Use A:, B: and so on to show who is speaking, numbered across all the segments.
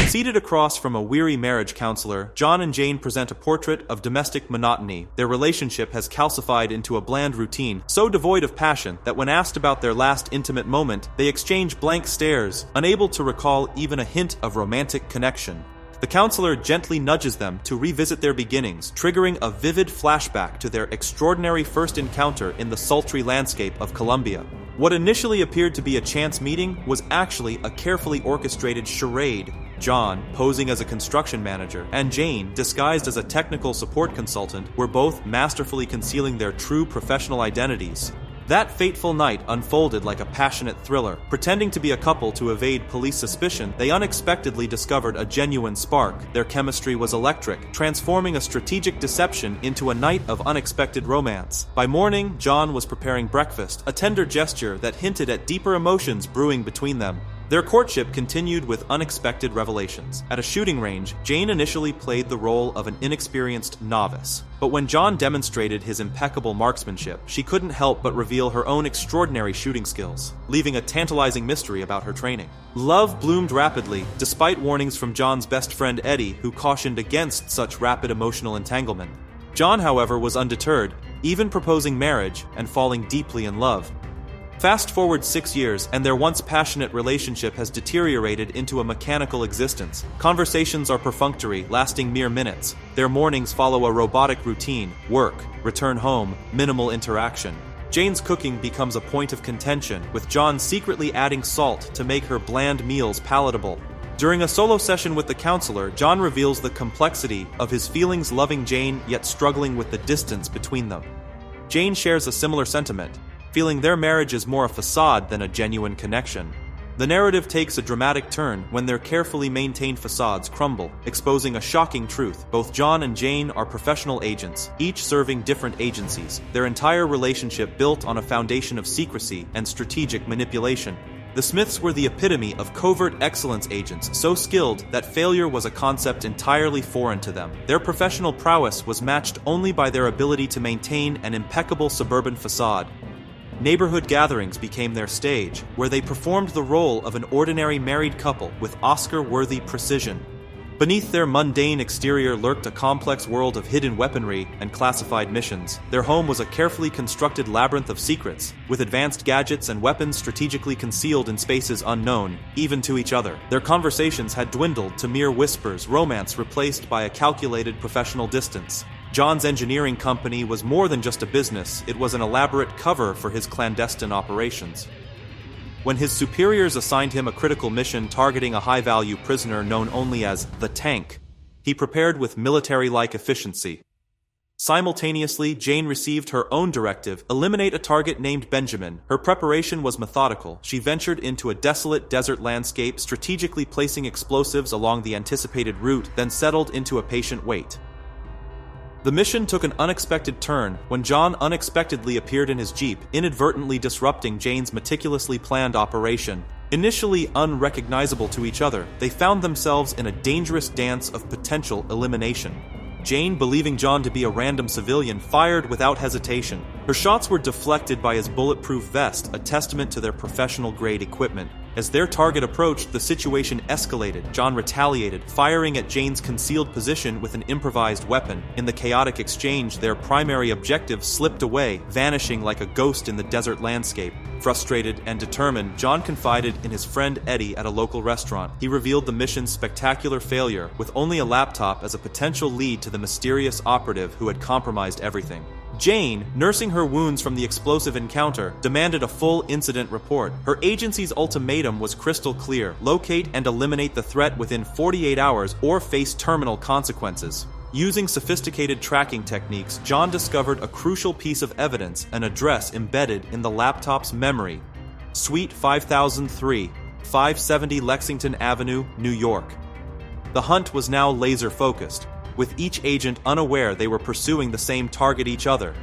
A: Seated across from a weary marriage counselor, John and Jane present a portrait of domestic monotony. Their relationship has calcified into a bland routine, so devoid of passion that when asked about their last intimate moment, they exchange blank stares, unable to recall even a hint of romantic connection. The counselor gently nudges them to revisit their beginnings, triggering a vivid flashback to their extraordinary first encounter in the sultry landscape of Colombia. What initially appeared to be a chance meeting was actually a carefully orchestrated charade. John, posing as a construction manager, and Jane, disguised as a technical support consultant, were both masterfully concealing their true professional identities. That fateful night unfolded like a passionate thriller. Pretending to be a couple to evade police suspicion, they unexpectedly discovered a genuine spark. Their chemistry was electric, transforming a strategic deception into a night of unexpected romance. By morning, John was preparing breakfast, a tender gesture that hinted at deeper emotions brewing between them. Their courtship continued with unexpected revelations. At a shooting range, Jane initially played the role of an inexperienced novice. But when John demonstrated his impeccable marksmanship, she couldn't help but reveal her own extraordinary shooting skills, leaving a tantalizing mystery about her training. Love bloomed rapidly, despite warnings from John's best friend Eddie, who cautioned against such rapid emotional entanglement. John, however, was undeterred, even proposing marriage and falling deeply in love. Fast forward 6 years, and their once passionate relationship has deteriorated into a mechanical existence. Conversations are perfunctory, lasting mere minutes. Their mornings follow a robotic routine: work, return home, minimal interaction. Jane's cooking becomes a point of contention, with John secretly adding salt to make her bland meals palatable. During a solo session with the counselor, John reveals the complexity of his feelings, loving Jane yet struggling with the distance between them. Jane shares a similar sentiment, feeling their marriage is more a facade than a genuine connection. The narrative takes a dramatic turn when their carefully maintained facades crumble, exposing a shocking truth. Both John and Jane are professional agents, each serving different agencies, their entire relationship built on a foundation of secrecy and strategic manipulation. The Smiths were the epitome of covert excellence agents, so skilled that failure was a concept entirely foreign to them. Their professional prowess was matched only by their ability to maintain an impeccable suburban facade. Neighborhood gatherings became their stage, where they performed the role of an ordinary married couple with Oscar-worthy precision. Beneath their mundane exterior lurked a complex world of hidden weaponry and classified missions. Their home was a carefully constructed labyrinth of secrets, with advanced gadgets and weapons strategically concealed in spaces unknown, even to each other. Their conversations had dwindled to mere whispers, romance replaced by a calculated professional distance. John's engineering company was more than just a business, it was an elaborate cover for his clandestine operations. When his superiors assigned him a critical mission targeting a high-value prisoner known only as the Tank, he prepared with military-like efficiency. Simultaneously, Jane received her own directive: eliminate a target named Benjamin. Her preparation was methodical. She ventured into a desolate desert landscape, strategically placing explosives along the anticipated route, then settled into a patient wait. The mission took an unexpected turn when John unexpectedly appeared in his Jeep, inadvertently disrupting Jane's meticulously planned operation. Initially unrecognizable to each other, they found themselves in a dangerous dance of potential elimination. Jane, believing John to be a random civilian, fired without hesitation. Her shots were deflected by his bulletproof vest, a testament to their professional-grade equipment. As their target approached, the situation escalated. John retaliated, firing at Jane's concealed position with an improvised weapon. In the chaotic exchange, their primary objective slipped away, vanishing like a ghost in the desert landscape. Frustrated and determined, John confided in his friend Eddie at a local restaurant. He revealed the mission's spectacular failure, with only a laptop as a potential lead to the mysterious operative who had compromised everything. Jane, nursing her wounds from the explosive encounter, demanded a full incident report. Her agency's ultimatum was crystal clear: locate and eliminate the threat within 48 hours or face terminal consequences. Using sophisticated tracking techniques, John discovered a crucial piece of evidence: an address embedded in the laptop's memory. Suite 5003, 570 Lexington Avenue, New York. The hunt was now laser-focused, with each agent unaware they were pursuing the same target each other.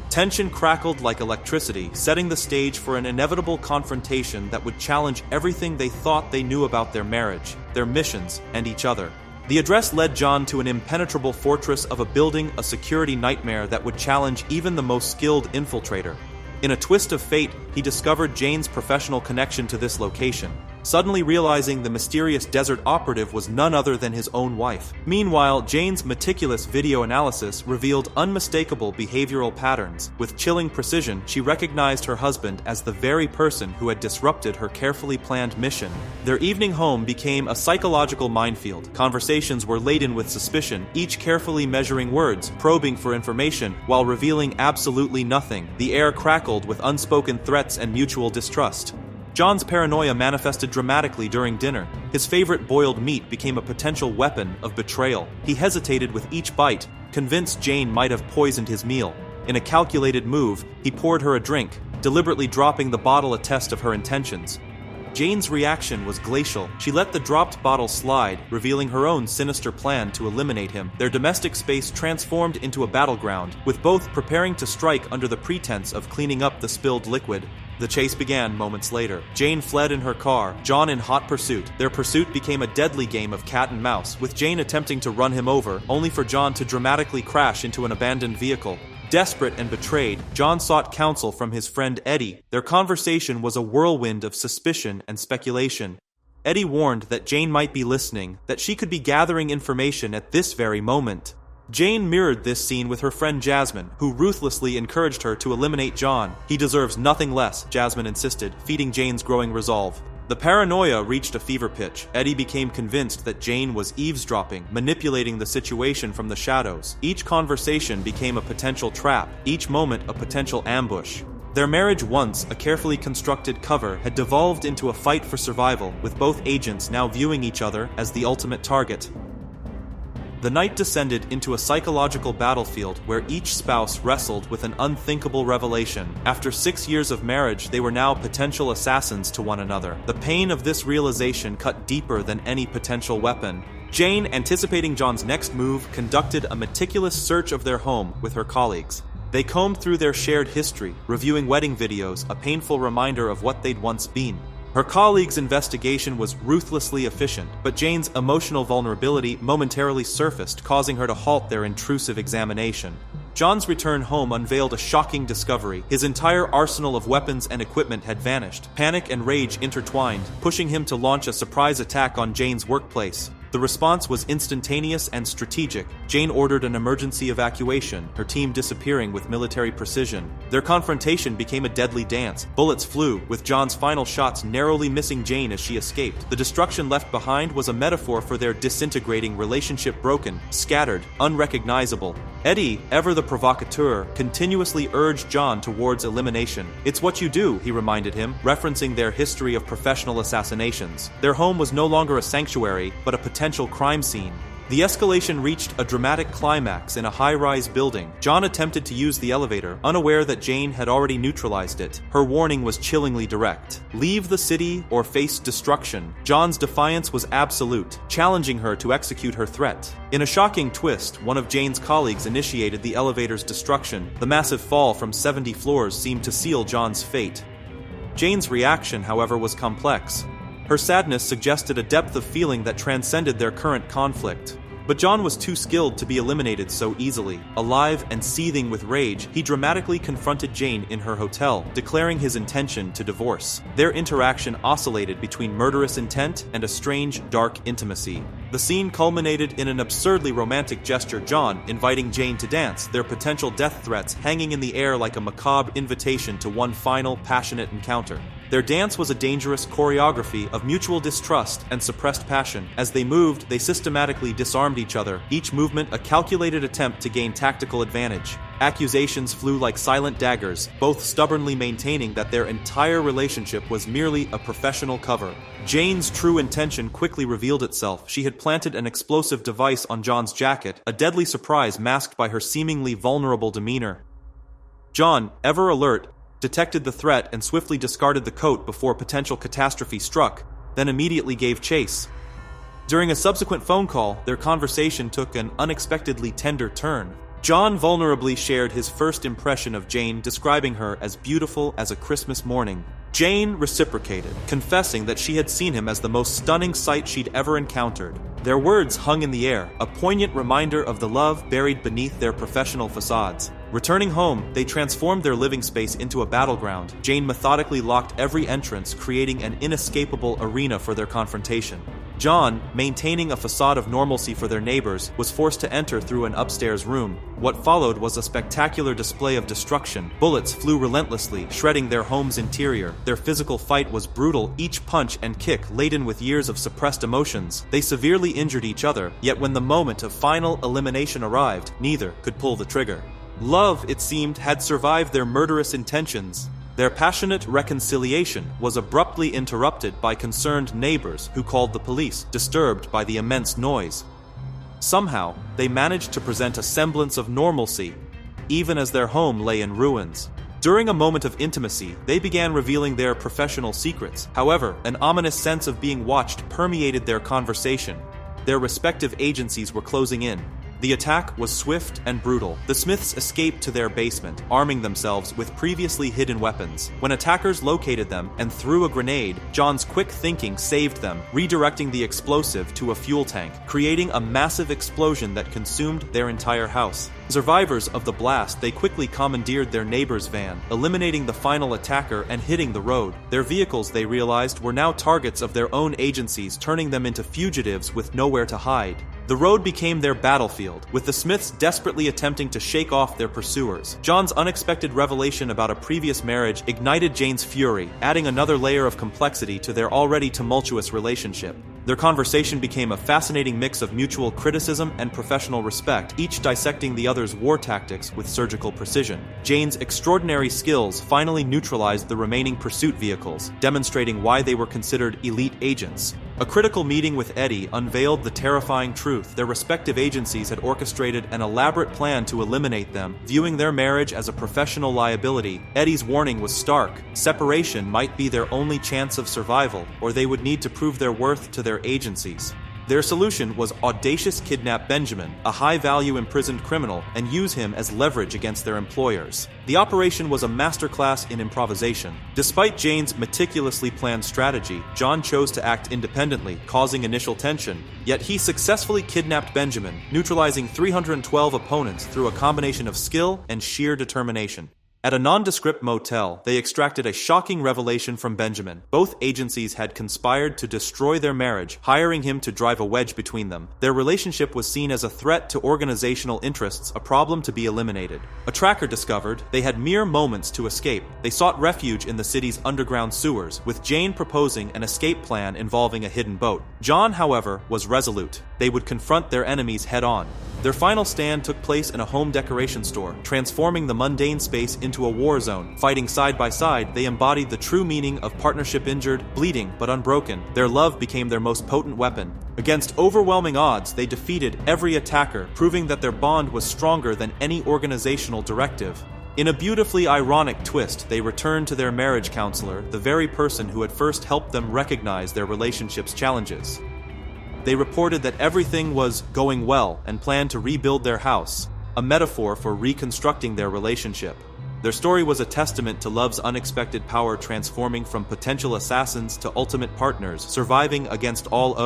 A: Tension crackled like electricity, setting the stage for an inevitable confrontation that would challenge everything they thought they knew about their marriage, their missions, and each other. The address led John to an impenetrable fortress of a building, a security nightmare that would challenge even the most skilled infiltrator. In a twist of fate, he discovered Jane's professional connection to this location. suddenly realizing the mysterious desert operative was none other than his own wife. Meanwhile, Jane's meticulous video analysis revealed unmistakable behavioral patterns. With chilling precision, she recognized her husband as the very person who had disrupted her carefully planned mission. Their evening home became a psychological minefield. Conversations were laden with suspicion, each carefully measuring words, probing for information, while revealing absolutely nothing. The air crackled with unspoken threats and mutual distrust. John's paranoia manifested dramatically during dinner. His favorite boiled meat became a potential weapon of betrayal. He hesitated with each bite, convinced Jane might have poisoned his meal. In a calculated move, he poured her a drink, deliberately dropping the bottle a test of her intentions. Jane's reaction was glacial. She let the dropped bottle slide, revealing her own sinister plan to eliminate him. Their domestic space transformed into a battleground, with both preparing to strike under the pretense of cleaning up the spilled liquid. The chase began moments later. Jane fled in her car, John in hot pursuit. Their pursuit became a deadly game of cat and mouse, with Jane attempting to run him over, only for John to dramatically crash into an abandoned vehicle. Desperate and betrayed, John sought counsel from his friend Eddie. Their conversation was a whirlwind of suspicion and speculation. Eddie warned that Jane might be listening, that she could be gathering information at this very moment. Jane mirrored this scene with her friend Jasmine, who ruthlessly encouraged her to eliminate John. He deserves nothing less, Jasmine insisted, feeding Jane's growing resolve. The paranoia reached a fever pitch. Eddie became convinced that Jane was eavesdropping, manipulating the situation from the shadows. Each conversation became a potential trap, each moment a potential ambush. Their marriage, once a carefully constructed cover, had devolved into a fight for survival, with both agents now viewing each other as the ultimate target. The night descended into a psychological battlefield where each spouse wrestled with an unthinkable revelation. After 6 years of marriage, they were now potential assassins to one another. The pain of this realization cut deeper than any potential weapon. Jane, anticipating John's next move, conducted a meticulous search of their home with her colleagues. They combed through their shared history, reviewing wedding videos, a painful reminder of what they'd once been. Her colleague's investigation was ruthlessly efficient, but Jane's emotional vulnerability momentarily surfaced, causing her to halt their intrusive examination. John's return home unveiled a shocking discovery. His entire arsenal of weapons and equipment had vanished. Panic and rage intertwined, pushing him to launch a surprise attack on Jane's workplace. The response was instantaneous and strategic. Jane ordered an emergency evacuation, her team disappearing with military precision. Their confrontation became a deadly dance. Bullets flew, with John's final shots narrowly missing Jane as she escaped. The destruction left behind was a metaphor for their disintegrating relationship, broken, scattered, unrecognizable. Eddie, ever the provocateur, continuously urged John towards elimination. "It's what you do," he reminded him, referencing their history of professional assassinations. Their home was no longer a sanctuary, but a potential crime scene. The escalation reached a dramatic climax in a high-rise building. John attempted to use the elevator, unaware that Jane had already neutralized it. Her warning was chillingly direct. Leave the city or face destruction. John's defiance was absolute, challenging her to execute her threat. In a shocking twist, one of Jane's colleagues initiated the elevator's destruction. The massive fall from 70 floors seemed to seal John's fate. Jane's reaction, however, was complex. Her sadness suggested a depth of feeling that transcended their current conflict. But John was too skilled to be eliminated so easily. Alive and seething with rage, he dramatically confronted Jane in her hotel, declaring his intention to divorce. Their interaction oscillated between murderous intent and a strange, dark intimacy. The scene culminated in an absurdly romantic gesture, John inviting Jane to dance, their potential death threats hanging in the air like a macabre invitation to one final, passionate encounter. Their dance was a dangerous choreography of mutual distrust and suppressed passion. As they moved, they systematically disarmed each other, each movement a calculated attempt to gain tactical advantage. Accusations flew like silent daggers, both stubbornly maintaining that their entire relationship was merely a professional cover. Jane's true intention quickly revealed itself. She had planted an explosive device on John's jacket, a deadly surprise masked by her seemingly vulnerable demeanor. John, ever alert, detected the threat and swiftly discarded the coat before potential catastrophe struck, then immediately gave chase. During a subsequent phone call, their conversation took an unexpectedly tender turn. John vulnerably shared his first impression of Jane, describing her as beautiful as a Christmas morning. Jane reciprocated, confessing that she had seen him as the most stunning sight she'd ever encountered. Their words hung in the air, a poignant reminder of the love buried beneath their professional facades. Returning home, they transformed their living space into a battleground. Jane methodically locked every entrance, creating an inescapable arena for their confrontation. John, maintaining a facade of normalcy for their neighbors, was forced to enter through an upstairs room. What followed was a spectacular display of destruction. Bullets flew relentlessly, shredding their home's interior. Their physical fight was brutal, each punch and kick laden with years of suppressed emotions. They severely injured each other, yet when the moment of final elimination arrived, neither could pull the trigger. Love, it seemed, had survived their murderous intentions. Their passionate reconciliation was abruptly interrupted by concerned neighbors who called the police, disturbed by the immense noise. Somehow, they managed to present a semblance of normalcy, even as their home lay in ruins. During a moment of intimacy, they began revealing their professional secrets. However, an ominous sense of being watched permeated their conversation. Their respective agencies were closing in. The attack was swift and brutal. The Smiths escaped to their basement, arming themselves with previously hidden weapons. When attackers located them and threw a grenade, John's quick thinking saved them, redirecting the explosive to a fuel tank, creating a massive explosion that consumed their entire house. Survivors of the blast, they quickly commandeered their neighbor's van, eliminating the final attacker and hitting the road. Their vehicles, they realized, were now targets of their own agencies, turning them into fugitives with nowhere to hide. The road became their battlefield, with the Smiths desperately attempting to shake off their pursuers. John's unexpected revelation about a previous marriage ignited Jane's fury, adding another layer of complexity to their already tumultuous relationship. Their conversation became a fascinating mix of mutual criticism and professional respect, each dissecting the other's war tactics with surgical precision. Jane's extraordinary skills finally neutralized the remaining pursuit vehicles, demonstrating why they were considered elite agents. A critical meeting with Eddie unveiled the terrifying truth. Their respective agencies had orchestrated an elaborate plan to eliminate them, viewing their marriage as a professional liability. Eddie's warning was stark. Separation might be their only chance of survival, or they would need to prove their worth to their agencies. Their solution was audacious kidnap Benjamin, a high-value imprisoned criminal, and use him as leverage against their employers. The operation was a masterclass in improvisation. Despite Jane's meticulously planned strategy, John chose to act independently, causing initial tension. Yet he successfully kidnapped Benjamin, neutralizing 312 opponents through a combination of skill and sheer determination. At a nondescript motel, they extracted a shocking revelation from Benjamin. Both agencies had conspired to destroy their marriage, hiring him to drive a wedge between them. Their relationship was seen as a threat to organizational interests, a problem to be eliminated. A tracker discovered they had mere moments to escape. They sought refuge in the city's underground sewers, with Jane proposing an escape plan involving a hidden boat. John, however, was resolute. They would confront their enemies head-on. Their final stand took place in a home decoration store, transforming the mundane space into a war zone. Fighting side by side, they embodied the true meaning of partnership injured, bleeding, but unbroken. Their love became their most potent weapon. Against overwhelming odds, they defeated every attacker, proving that their bond was stronger than any organizational directive. In a beautifully ironic twist, they returned to their marriage counselor, the very person who had first helped them recognize their relationship's challenges. They reported that everything was going well and planned to rebuild their house, a metaphor for reconstructing their relationship. Their story was a testament to love's unexpected power, transforming from potential assassins to ultimate partners, surviving against all